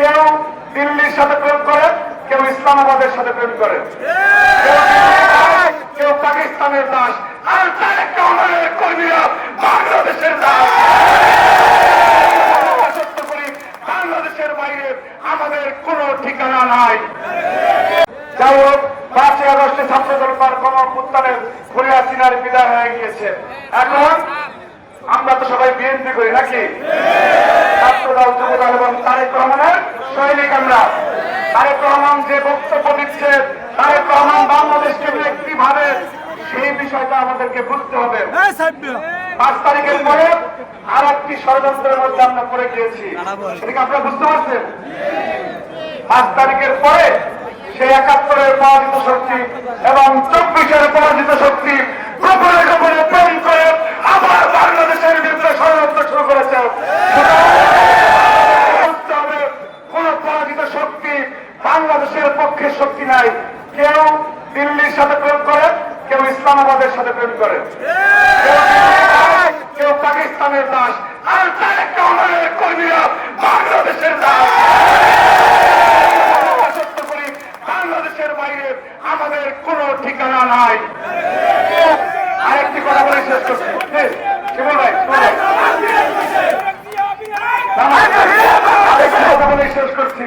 কেউ দিল্লির সাথে প্রেম করে, কেউ ইসলামাবাদের সাথে প্রেম করে, কেউ পাকিস্তানের দাস, আর তারেক রহমানের কর্মীরা বাংলাদেশের দাস। সত্য করি, বাংলাদেশের বাইরে আমাদের কোনো ঠিকানা নাই। যাই হোক, 5ই আগস্টে ছাত্রদল গণঅভ্যুত্থানের খুলনা সিনার বিদায় হয়ে গিয়েছে। এখন আমরা তো সবাই বিএনপি করি নাকি? ছাত্রদল, যুবদল এবং তারেক রহমানের সৈনিক আমরা। তারেক রহমান যে বক্তব্য দিচ্ছে, তারেক রহমান বাংলাদেশকে ব্যক্তিভাবে, সেই বিষয়টা আমাদেরকে বুঝতে হবে। 5 তারিখের পরে আর একটি ষড়যন্ত্রের মধ্যে আমরা পড়ে গিয়েছি, সেটাকে আপনারা বুঝতে পারছেন? 5 তারিখের পরে সেই 71-এর পরাজিত শক্তি এবং 24-এর পরাজিত শক্তি গোপনে গোপনে প্রেম করে আবার বাংলাদেশের বিরুদ্ধে ষড়যন্ত্র শুরু করেছে। কোন পরাজিত শক্তি বাংলাদেশের পক্ষে শক্তি নাই। কেউ দিল্লির সাথে প্রেম করে, কেউ ইসলামাবাদের সাথে প্রেম করে, কেউ পাকিস্তানের দাস, আর তারেক রহমানের কর্মীরা বাংলাদেশের দাস। সত্য করি, বাংলাদেশের বাইরে আমাদের কোনো ঠিকানা নাই। আরেকটি কথা বলে শেষ করছি, শিবুল ভাই, আরেকটি কথা বলে শেষ করছি।